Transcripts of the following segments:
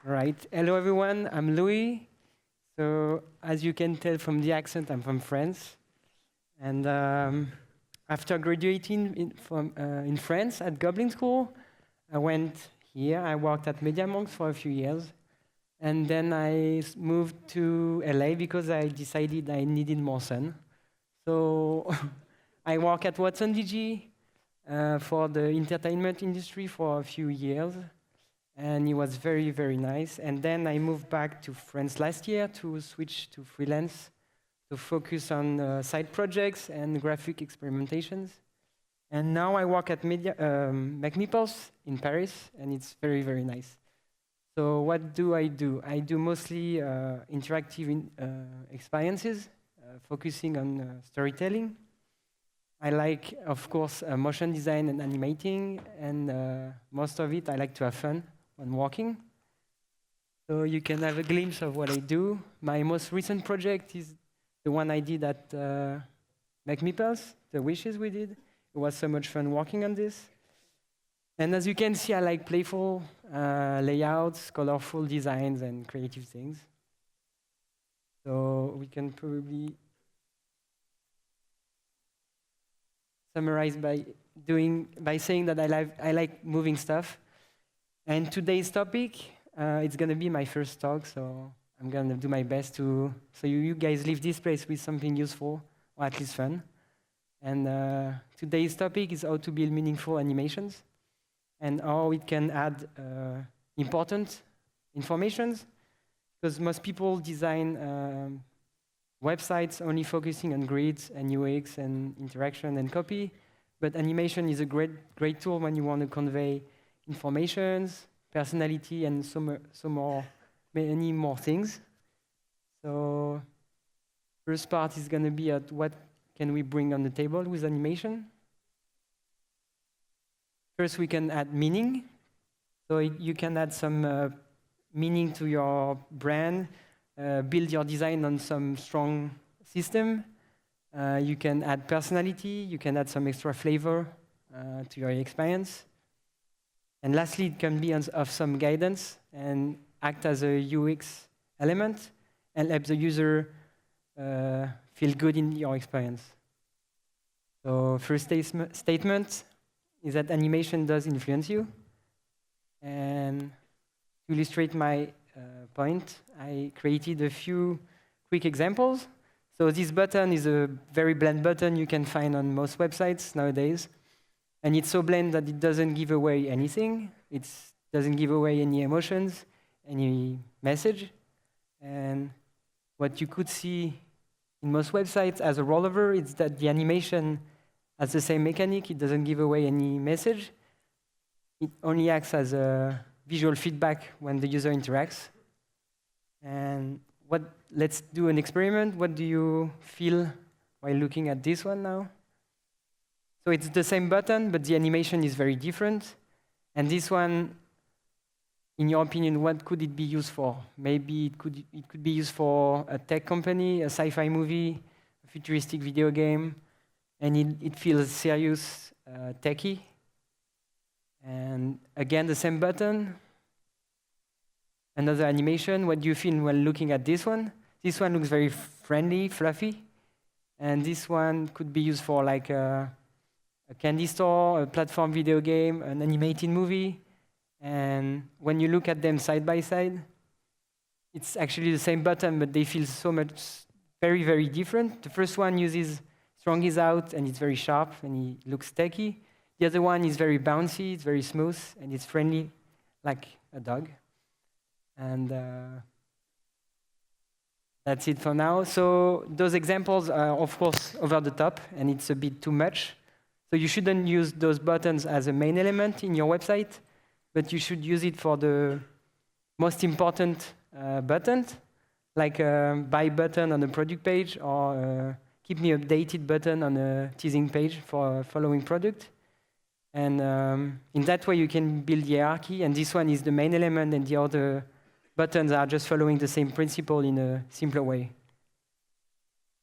Right. Hello, everyone. I'm Louis. So, as you can tell from the accent, I'm from France. And after graduating in France at Goblin School, I went here. I worked at MediaMonks for a few years. And then I moved to LA because I decided I needed more sun. So I work at Watson DG for the entertainment industry for a few years. And it was very, very nice. And then I moved back to France last year to switch to freelance, to focus on side projects and graphic experimentations. And now I work at makemepulse in Paris, and it's very, very nice. So what do? I do mostly interactive experiences, focusing on storytelling. I like, of course, motion design and animating, and most of it I like to have fun when walking. So you can have a glimpse of what I do. My most recent project is the one I did at makemepulse, the wishes we did. It was so much fun working on this. And as you can see, I like playful layouts, colorful designs, and creative things. So we can probably summarize by saying that I like moving stuff. And today's topic, it's going to be my first talk, so I'm going to do my best so you guys leave this place with something useful, or at least fun. And today's topic is how to build meaningful animations, and how it can add important informations, because most people design websites only focusing on grids and UX and interaction and copy, but animation is a great tool when you want to convey informations, personality, and many more things. So first part is going to be at what can we bring on the table with animation. First, we can add meaning. So you can add some meaning to your brand, build your design on some strong system. You can add personality. You can add some extra flavor to your experience. And lastly, it can be of some guidance and act as a UX element and help the user feel good in your experience. So first statement is that animation does influence you. And to illustrate my point, I created a few quick examples. So this button is a very bland button you can find on most websites nowadays. And it's so bland that it doesn't give away anything. It doesn't give away any emotions, any message. And what you could see in most websites as a rollover is that the animation has the same mechanic. It doesn't give away any message. It only acts as a visual feedback when the user interacts. And let's do an experiment. What do you feel while looking at this one now? So it's the same button, but the animation is very different. And this one, in your opinion, what could it be used for? Maybe it could be used for a tech company, a sci-fi movie, a futuristic video game, and it feels serious, techy. And again, the same button. Another animation. What do you feel when looking at this one? This one looks very friendly, fluffy. And this one could be used for like a candy store, a platform video game, an animated movie. And when you look at them side by side, it's actually the same button, but they feel so much, very, very different. The first one uses strong is out, and it's very sharp, and it looks techy. The other one is very bouncy, it's very smooth, and it's friendly, like a dog. And that's it for now. So those examples are, of course, over the top, and it's a bit too much. So you shouldn't use those buttons as a main element in your website, but you should use it for the most important buttons, like a buy button on a product page or a keep me updated button on a teasing page for a following product. And in that way, you can build hierarchy, and this one is the main element, and the other buttons are just following the same principle in a simpler way.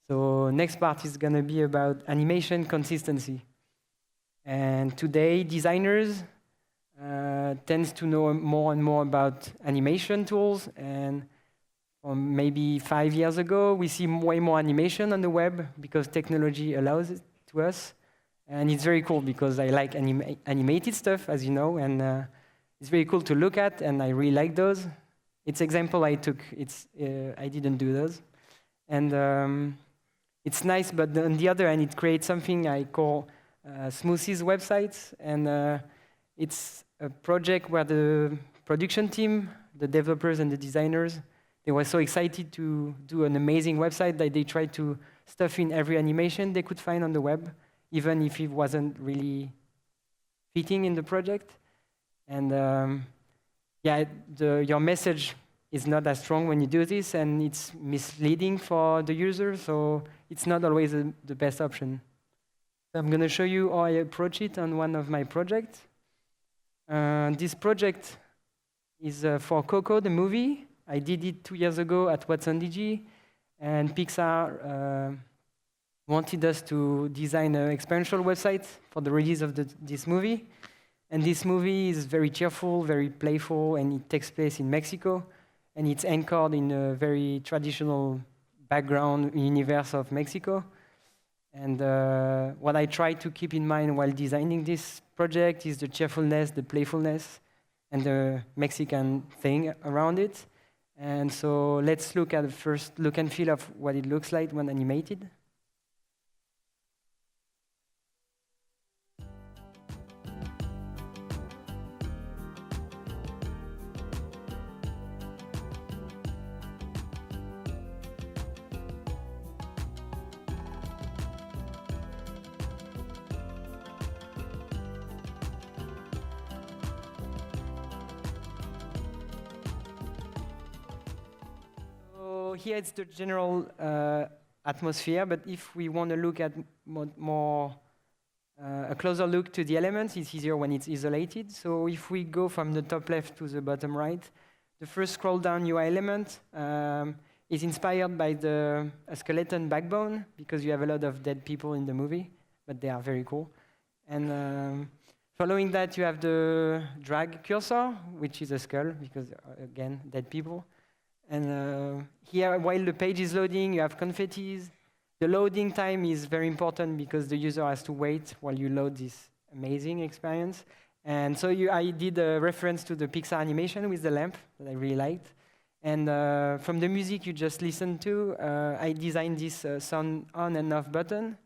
So next part is going to be about animation consistency. And today, designers tends to know more and more about animation tools. And maybe 5 years ago, we see way more animation on the web because technology allows it to us. And it's very cool because I like animated stuff, as you know, and it's very cool to look at, and I really like those. It's example I took. I didn't do those. And it's nice, but on the other hand, it creates something I call Smoothies websites. And it's a project where the production team, the developers and the designers, they were so excited to do an amazing website that they tried to stuff in every animation they could find on the web, even if it wasn't really fitting in the project. And yeah, your message is not as strong when you do this, and it's misleading for the user, so it's not always the best option. So I'm going to show you how I approach it on one of my projects. This project is for Coco, the movie. I did it 2 years ago at What's on DG, and Pixar wanted us to design an experiential website for the release of this movie. And this movie is very cheerful, very playful, and it takes place in Mexico. And it's anchored in a very traditional background universe of Mexico. And what I try to keep in mind while designing this project is the cheerfulness, the playfulness, and the Mexican thing around it. And so let's look at the first look and feel of what it looks like when animated. So here it's the general atmosphere, but if we want to look at more a closer look to the elements, it's easier when it's isolated. So if we go from the top left to the bottom right, the first scroll down UI element is inspired by a skeleton backbone, because you have a lot of dead people in the movie, but they are very cool. And following that, you have the drag cursor, which is a skull, because again, dead people. And here, while the page is loading, you have confettis. The loading time is very important because the user has to wait while you load this amazing experience. And so I did a reference to the Pixar animation with the lamp that I really liked. And from the music you just listened to, I designed this sound on and off button,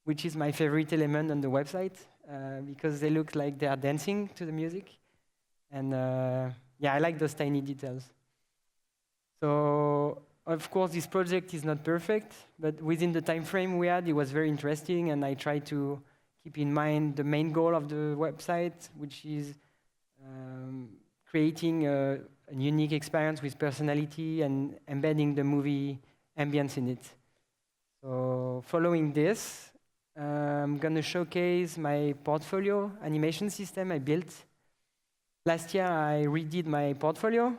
which is my favorite element on the website, because they look like they are dancing to the music. And yeah, I like those tiny details. So, of course, this project is not perfect, but within the time frame we had, it was very interesting, and I tried to keep in mind the main goal of the website, which is creating a unique experience with personality and embedding the movie ambience in it. So, following this, I'm going to showcase my portfolio animation system I built. Last year, I redid my portfolio.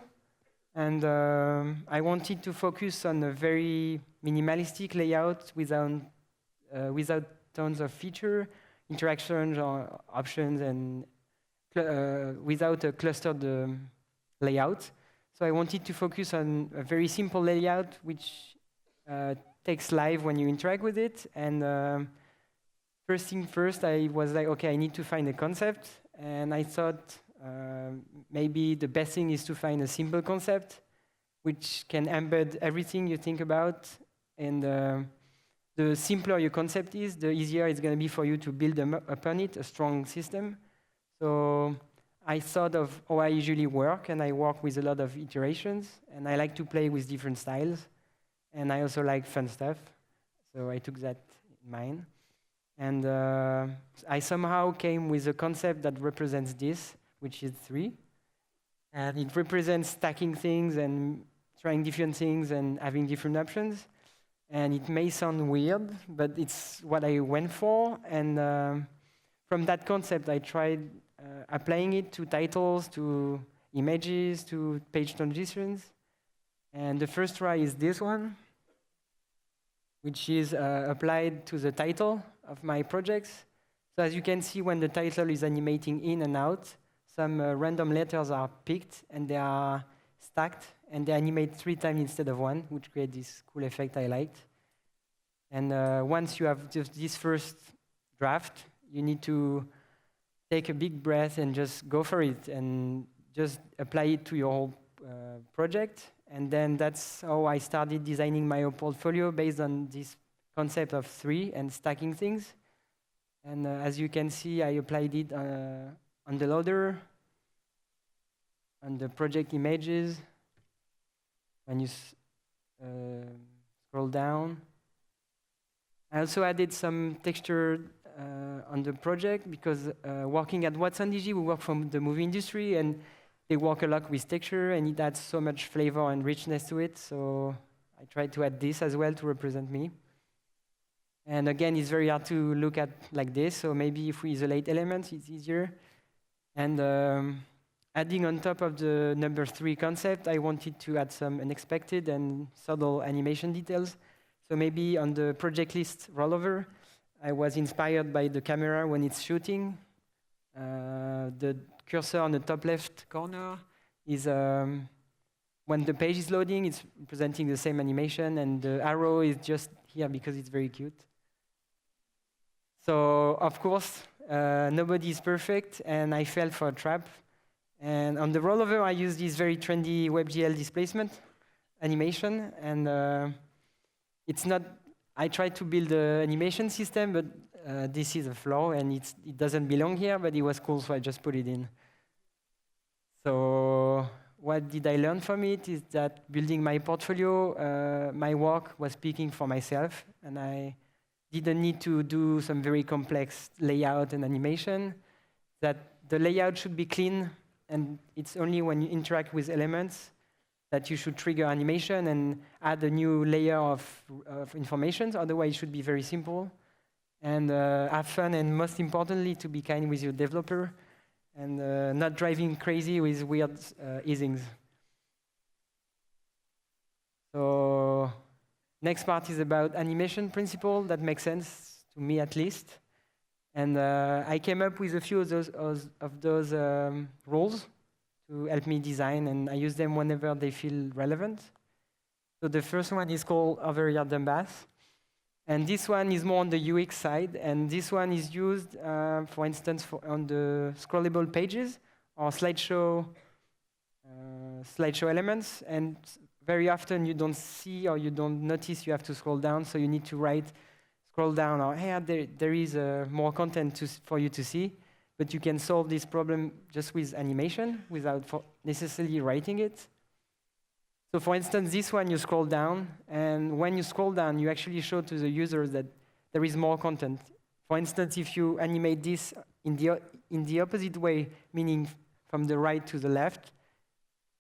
And I wanted to focus on a very minimalistic layout without tons of feature, interactions or options, and without a clustered layout. So I wanted to focus on a very simple layout, which takes live when you interact with it. And first thing first, I was like, okay, I need to find a concept. And I thought, maybe the best thing is to find a simple concept which can embed everything you think about. And the simpler your concept is, the easier it's going to be for you to build upon it, a strong system. So I thought of how I usually work, and I work with a lot of iterations, and I like to play with different styles. And I also like fun stuff, so I took that in mind. And I somehow came with a concept that represents this, which is 3. And it represents stacking things and trying different things and having different options. And it may sound weird, but it's what I went for. And from that concept, I tried applying it to titles, to images, to page transitions. And the first try is this one, which is applied to the title of my projects. So as you can see, when the title is animating in and out, some random letters are picked and they are stacked and they animate 3 times instead of 1, which creates this cool effect I liked. And once you have just this first draft, you need to take a big breath and just go for it and just apply it to your whole project. And then that's how I started designing my portfolio based on this concept of 3 and stacking things. And as you can see, I applied it on the loader, on the project images. When you scroll down, I also added some texture on the project because working at Watson DG, we work from the movie industry and they work a lot with texture and it adds so much flavor and richness to it. So I tried to add this as well to represent me. And again, it's very hard to look at like this. So maybe if we isolate elements, it's easier. And adding on top of the number 3 concept, I wanted to add some unexpected and subtle animation details. So maybe on the project list rollover, I was inspired by the camera when it's shooting. The cursor on the top left corner is when the page is loading, it's presenting the same animation, and the arrow is just here because it's very cute. So, of course, nobody is perfect, and I fell for a trap. And on the rollover, I used this very trendy Webgl displacement animation, and it's not. I tried to build an animation system, but this is a flaw, and it doesn't belong here, but it was cool, so I just put it in. So what did I learn from it is that building my portfolio, my work was speaking for myself, and I didn't need to do some very complex layout and animation, that the layout should be clean, and it's only when you interact with elements that you should trigger animation and add a new layer of information. Otherwise, it should be very simple. And have fun, and most importantly, to be kind with your developer and not driving crazy with weird easings. So next part is about animation principle. That makes sense to me, at least. And I came up with a few of those rules to help me design, and I use them whenever they feel relevant. So the first one is called over here done bath. And this one is more on the UX side, and this one is used, for instance, on the scrollable pages or slideshow elements. And very often you don't see or you don't notice you have to scroll down, so you need to scroll down, or hey, there is more content for you to see. But you can solve this problem just with animation without necessarily writing it. So for instance, this one, you scroll down, and when you scroll down, you actually show to the users that there is more content. For instance, if you animate this in the opposite way, meaning from the right to the left,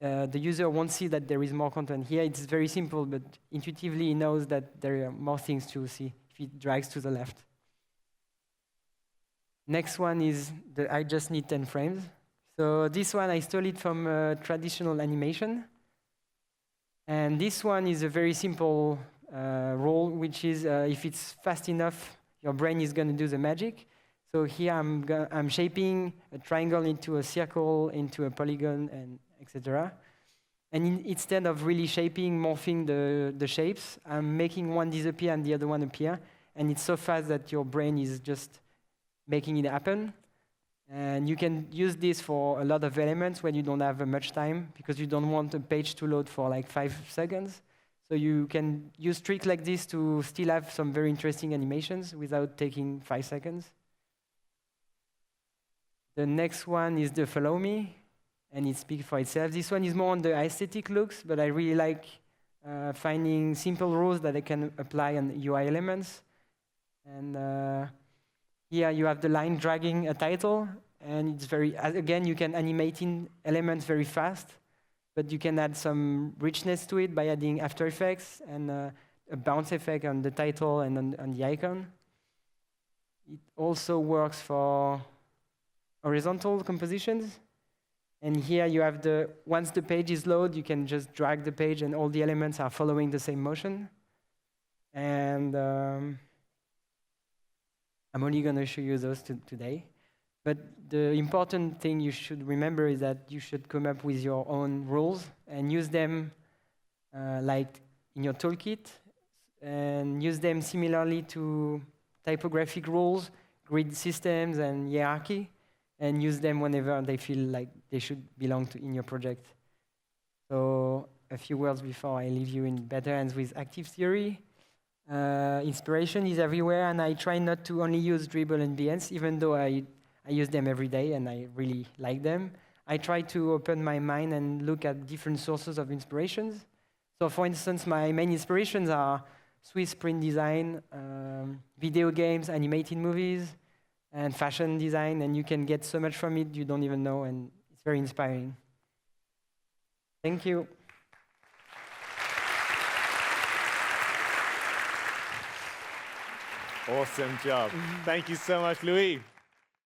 the user won't see that there is more content. Here it's very simple, but intuitively he knows that there are more things to see if he drags to the left. Next one is I just need 10 frames. So this one, I stole it from traditional animation. And this one is a very simple rule, which is if it's fast enough, your brain is going to do the magic. So here I'm shaping a triangle into a circle, into a polygon, and etc. And instead of really morphing the shapes, I'm making one disappear and the other one appear. And it's so fast that your brain is just making it happen. And you can use this for a lot of elements when you don't have much time, because you don't want a page to load for like 5 seconds. So you can use tricks like this to still have some very interesting animations without taking 5 seconds. The next one is the follow me, and it speaks for itself. This one is more on the aesthetic looks, but I really like finding simple rules that I can apply on UI elements. And here you have the line dragging a title, and it's again, you can animate in elements very fast, but you can add some richness to it by adding After Effects and a bounce effect on the title and on the icon. It also works for horizontal compositions. And here you have once the page is loaded, you can just drag the page and all the elements are following the same motion. And I'm only going to show you those today. But the important thing you should remember is that you should come up with your own rules and use them like in your toolkit, and use them similarly to typographic rules, grid systems, and hierarchy, and use them whenever they feel like they should belong in your project. So a few words before I leave you in better hands with active theory. Inspiration is everywhere, and I try not to only use Dribble and Behance, even though I use them every day and I really like them. I try to open my mind and look at different sources of inspirations. So for instance, my main inspirations are Swiss print design, video games, animated movies, and fashion design, and you can get so much from it you don't even know, and it's very inspiring. Thank you. Awesome job. Thank you so much, Louis.